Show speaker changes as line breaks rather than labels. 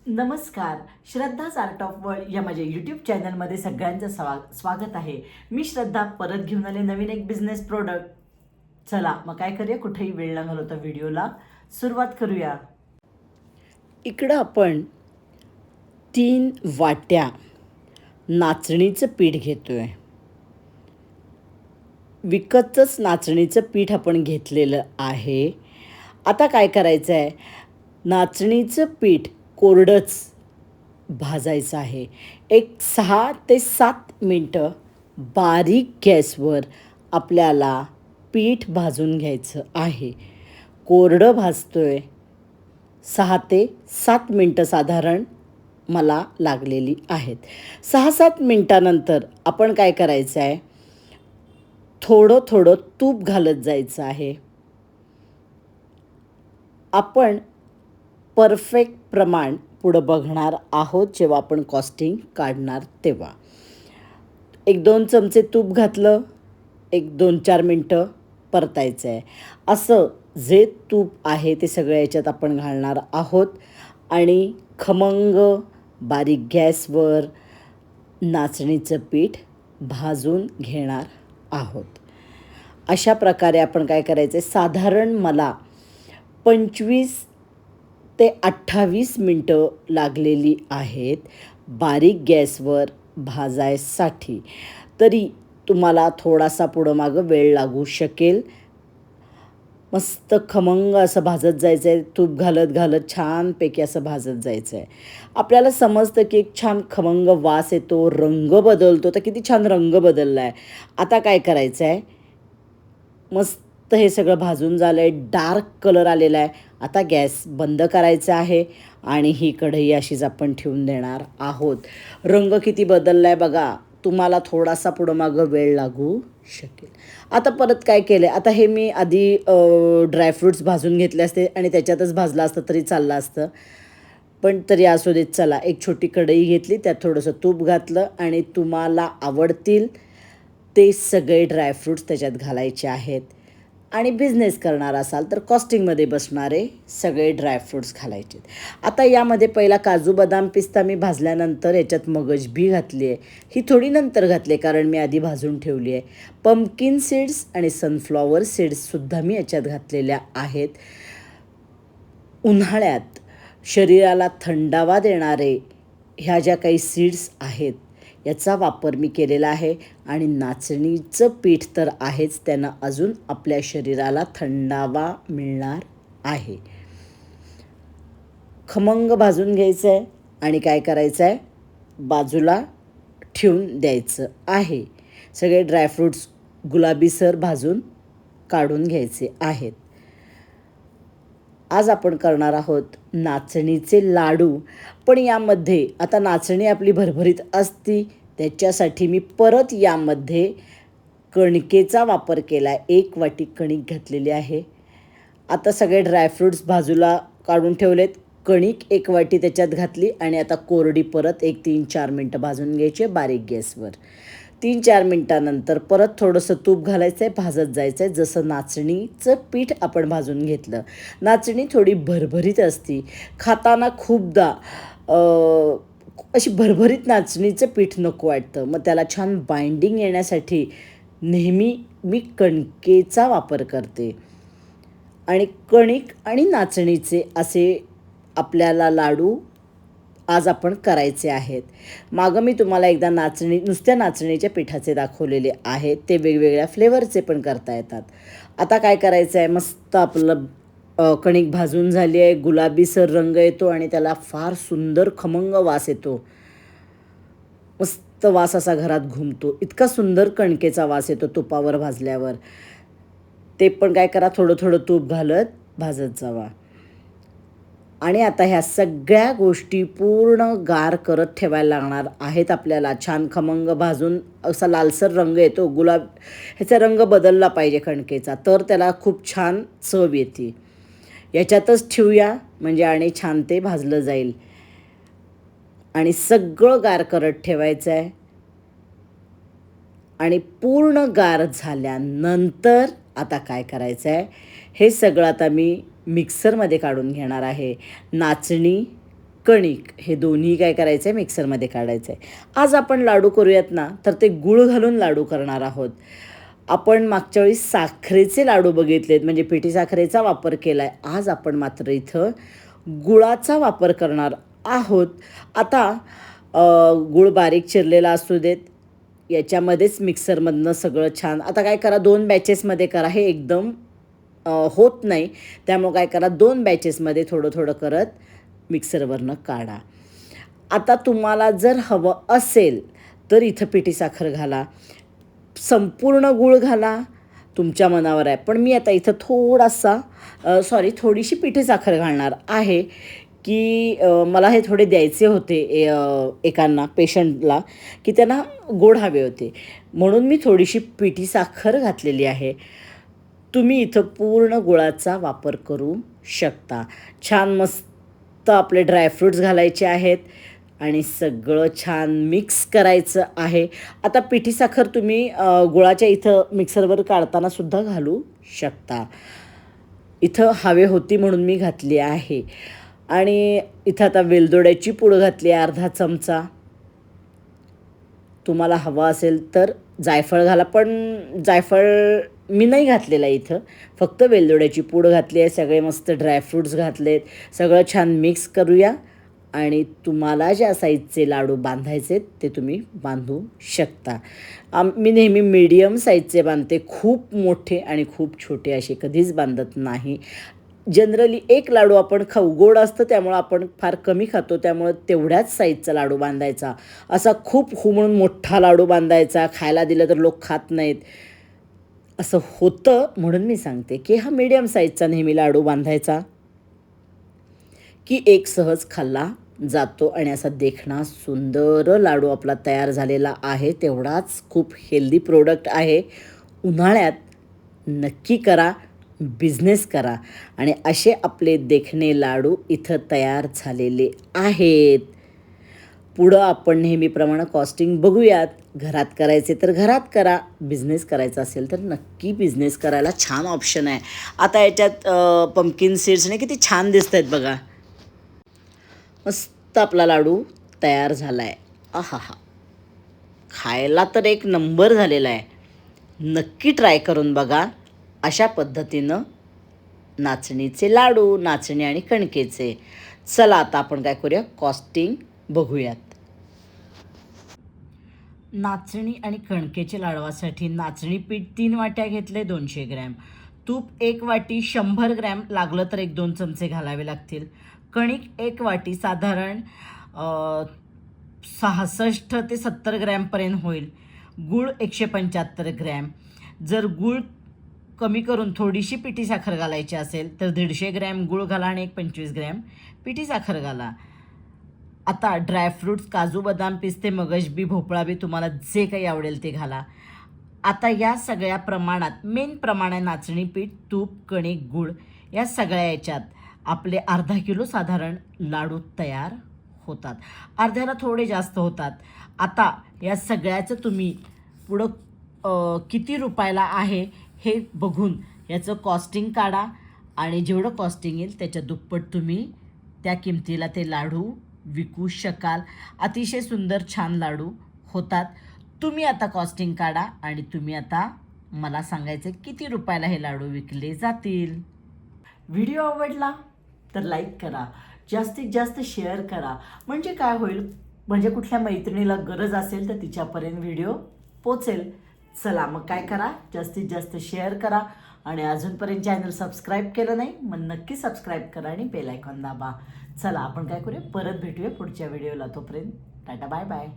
नमस्कार. श्रद्धाच art of world या माझ्या यूट्यूब चॅनलमध्ये सगळ्यांचं स्वागत आहे. मी श्रद्धा परत घेऊन आले नवीन एक बिझनेस प्रोडक्ट. चला मग काय करूया, कुठेही वेळ न घालवता व्हिडिओला सुरुवात करूया. इकडं आपण 3 वाट्या नाचणीचं पीठ घेतोय. विकतच नाचणीचं पीठ आपण घेतलेलं आहे. आता काय करायचं आहे, नाचणीचं पीठ कोरडंच भाजायचं आहे. एक 6 ते 7 मिनटं बारीक गॅसवर आपल्याला पीठ भाजून घ्यायचं आहे. कोरडं भाजतोय. 6 ते 7 मिनटं साधारण मला लागलेली आहेत. 6-7 मिनटानंतर आपण काय करायचं आहे, थोडं थोडं तूप घालत जायचं आहे. आपण परफेक्ट प्रमाण पुढं बघणार आहोत जेव्हा आपण कॉस्टिंग काढणार तेव्हा. 1-2 चमचे तूप घातलं, 1-2-4 मिनटं परतायचं आहे. असं जे तूप आहे ते सगळं याच्यात आपण घालणार आहोत आणि खमंग बारीक गॅसवर नाचणीचं पीठ भाजून घेणार आहोत. अशा प्रकारे आपण काय करायचं आहे, साधारण मला 25 ते 28 मिनटं लागलेली आहेत बारीक गॅसवर भाजायसाठी. तरी तुम्हाला थोडासा पुढं मागं वेळ लागू शकेल. मस्त खमंग असं भाजत जायचं आहे. तूप घालत घालत छानपैकी असं भाजत जायचं आहे. आपल्याला समजतं की एक छान खमंग वास येतो, रंग बदलतो. तर किती छान रंग बदलला आहे. आता काय करायचं आहे, मस्त हे सगळं भाजून झालं आहे, डार्क कलर आलेला आहे. आता गॅस बंद करायचा आहे आणि ही कढई अशीच आपण ठेवून देणार आहोत. रंग किती बदलला आहे बघा. तुम्हाला थोडासा पुढं मागं वेळ लागू शकेल. आता परत काय केलं आहे, आता हे मी आधी ड्रायफ्रूट्स भाजून घेतले असते आणि त्याच्यातच भाजलं असतं तरी चाललं असतं, पण तरी असू देत. चला, एक छोटी कढई घेतली, त्यात थोडंसं तूप घातलं आणि तुम्हाला आवडतील ते सगळे ड्रायफ्रूट्स त्याच्यात घालायचे आहेत. आणि बिझनेस करणार असाल तर कॉस्टिंगमध्ये बसणारे सगळे ड्रायफ्रूट्स घालायचे. आता यामध्ये पहिला काजू बदाम पिस्ता मी भाजल्यानंतर याच्यात मगज बी घातली आहे. ही थोडी नंतर घातली कारण मी आधी भाजून ठेवली आहे. पंपकिन सीड्स आणि सनफ्लॉवर सीड्ससुद्धा मी याच्यात घातलेल्या आहेत. उन्हाळ्यात शरीराला थंडावा देणारे ह्या ज्या काही सीड्स आहेत याचा वापर मी केलेला आहे. आणि नाचणीचं पीठ तर आहेच, त्यानं अजून आपल्या शरीराला थंडावा मिळणार आहे. खमंग भाजून घ्यायचं आहे आणि काय करायचं आहे, बाजूला ठेवून द्यायचं आहे. सगळे ड्रायफ्रूट्स गुलाबीसर भाजून काढून घ्यायचे आहेत. आज आपण करणार आहोत नाचणीचे लाडू. पण यामध्ये आता नाचणी आपली भरभरीत असती, त्याच्यासाठी मी परत यामध्ये कणकेचा वापर केला आहे. 1 वाटी कणिक घातलेली आहे. आता सगळे ड्रायफ्रूट्स बाजूला काढून ठेवलेत. कणिक 1 वाटी त्याच्यात घातली आणि आता कोरडी परत 1-3-4 मिनटं भाजून घ्यायची बारीक गॅसवर. 3-4 मिनटानंतर परत थोडंसं तूप घालायचं आहे, भाजत जायचं आहे जसं नाचणीचं पीठ आपण भाजून घेतलं. नाचणी थोडी भरभरीत असती, खाताना खूपदा अशी भरभरीत नाचणीचं पीठ नको वाटतं. मग त्याला छान बाइंडिंग येण्यासाठी नेहमी मी कणकेचा वापर करते. आणि कणिक आणि नाचणीचे असे आपल्याला लाडू आज आपण करायचे आहेत. मागं मी तुम्हाला एकदा नुसत्या नाचणीच्या पिठाचे दाखवलेले आहेत. ते वेगवेगळ्या फ्लेवरचे पण करता येतात. आता काय करायचं आहे, मस्त आपलं कणिक भाजून झाली आहे. गुलाबीसर रंग येतो आणि त्याला फार सुंदर खमंग वास येतो. मस्त वास असा घरात घुमतो. इतका सुंदर कणकेचा वास येतो तुपावर भाजल्यावर. ते पण काय करा, थोडं थोडं तूप घालत भाजत जावा. आणि आता ह्या सगळ्या गोष्टी पूर्ण गार करत ठेवायला लागणार आहेत आपल्याला. छान खमंग भाजून असा लालसर रंग येतो. ह्याचा रंग बदलला पाहिजे कणकेचा, तर त्याला खूप छान चव येते. याच्यातच ठेवूया म्हणजे आणि छान ते भाजलं जाईल. आणि सगळं गार करत ठेवायचं आहे. आणि पूर्ण गार झाल्यानंतर आता काय करायचं आहे, हे सगळं आता मी मिक्सरमध्ये काढून घेणार आहे. नाचणी, कणिक हे दोन्ही काय करायचं आहे, मिक्सरमध्ये काढायचं आहे. आज आपण लाडू करूयात ना, तर ते गूळ घालून लाडू करणार आहोत. आपण मागच्या वेळी साखरेचे लाडू बघितलेत, म्हणजे पिठी साखरेचा वापर केला आहे. आज आपण मात्र इथं गुळाचा वापर करणार आहोत. आता गूळ बारीक चिरलेला असू देत, याच्यामध्येच मिक्सरमधनं सगळं छान. आता काय करा, 2 बॅचेसमध्ये करा, हे एकदम होत नाही. त्यामुळं काय करा, 2 बॅचेसमध्ये थोडं थोडं करत मिक्सरवरनं काढा. आता तुम्हाला जर हवं असेल तर इथं पिठी साखर घाला, संपूर्ण गूळ घाला, तुमच्या मनावर आहे. पण मी आता इथं थोडीशी पिठी साखर घालणार आहे, की मला हे थोडे द्यायचे होते एकांना, पेशंटला, की त्यांना गोड हवे होते, म्हणून मी थोडीशी पिठी साखर घातलेली आहे. तुम्ही इथं पूर्ण गुळाचा वापर करू शकता. छान मस्त आपले ड्रायफ्रूट्स घालायचे आहेत आणि सगळं छान मिक्स करायचं आहे. आता पिठी साखर तुम्ही गुळाच्या इथं मिक्सरवर काढतानासुद्धा घालू शकता. इथं हवे होती म्हणून मी घातली आहे. आणि इथं आता वेलदोड्याची पूड घातली आहे, अर्धा चमचा. तुम्हाला हवा असेल तर जायफळ घाला, पण जायफळ मी नाही घातलेलं आहे इथं, फक्त वेलदोड्याची पूड घातली आहे. सगळे मस्त ड्रायफ्रूट्स घातलेत, सगळं छान मिक्स करूया. आणि तुम्हाला ज्या साईजचे लाडू बांधायचे ते तुम्ही बांधू शकता. मी नेहमी मीडियम साईजचे बांधते, खूप मोठे आणि खूप छोटे असे कधीच बांधत नाही. जनरली एक लाडू आपण खाऊ, गोड असतं त्यामुळं आपण फार कमी खातो, त्यामुळं तेवढ्याच साईजचा लाडू बांधायचा. असा खूप म्हणून मोठा लाडू बांधायचा, खायला दिलं तर लोक खात नाहीत, असं होतं. म्हणून मी सांगते की हा मीडियम साईजचा नेहमी लाडू बांधायचा, की एक सहज खाल्ला जातो आणि असा देखणा सुंदर लाडू आपला तयार झालेला आहे. तेवढाच खूप हेल्दी प्रोडक्ट आहे. उन्हाळ्यात नक्की करा, बिझनेस करा. आणि असे आपले देखणे लाडू इथं तयार झालेले आहेत. पुढं आपण नेहमीप्रमाणे कॉस्टिंग बघूयात. घरात करायचे तर घरात करा, बिझनेस करायचा असेल तर नक्की बिझनेस करायला छान ऑप्शन आहे. आता याच्यात पंपकिन सीड्सने किती छान दिसत आहेत बघा. मस्त आपला लाडू तयार झाला आहे. आहा, खायला तर एक नंबर झालेला आहे. नक्की ट्राय करून बघा. अशा पद्धतीनं नाचणीचे लाडू, नाचणी आणि कणकेचे. चला आता आपण काय करूया, कॉस्टिंग बघूयात. नाचणी आणि कणकेचे लाडवासाठी नाचणी पीठ 3 वाट्या घेतले, 200 ग्रॅम. तूप 1 वाटी, 100 ग्रॅम. लागलं तर 1-2 चमचे घालावे लागतील. कणिक 1 वाटी, साधारण 66 ते 70 ग्रॅमपर्यंत होईल. गूळ 175 ग्रॅम. जर गूळ कमी करून थोडीशी पिठी साखर घालायची असेल तर 150 ग्रॅम गूळ घाला आणि 25 ग्रॅम पिठी साखर घाला. आता ड्रायफ्रूट्स, काजू, बदाम, पिस्ते, मगज बी, भोपळा बी, तुम्हाला जे काही आवडेल ते घाला. आता या सगळ्या प्रमाणात मेन प्रमाण आहे नाचणी पीठ, तूप, कणिक, गूळ. या सगळ्या याच्यात आपले अर्धा किलो साधारण लाडू तयार होतात. अर्ध्याला थोडे जास्त होतात. आता या सगळ्याचं तुम्ही पुढं किती रुपयाला आहे हे बघून याचं कॉस्टिंग काढा आणि जेवढं कॉस्टिंग येईल त्याच्या दुप्पट तुम्ही त्या किमतीला ते लाडू विकू शकाल. अतिशय सुंदर छान लाडू होतात. तुम्ही आता कॉस्टिंग काढा आणि तुम्ही आता मला सांगायचं किती रुपयाला हे लाडू विकले जातील. व्हिडिओ आवडला तर लाईक करा, जास्तीत जास्त शेअर करा. म्हणजे काय होईल, म्हणजे कुठल्या मैत्रिणीला गरज असेल तर तिच्यापर्यंत व्हिडिओ पोचेल. चला मग काय करा, जास्तीत जास्त शेअर करा. आणि अजूनपर्यंत चॅनल सबस्क्राईब केलं नाही मग नक्की सबस्क्राईब करा आणि बेल आयकॉन दाबा. चला आपण काय करूया, परत भेटूया पुढच्या व्हिडिओला. तोपर्यंत टाटा, बाय बाय.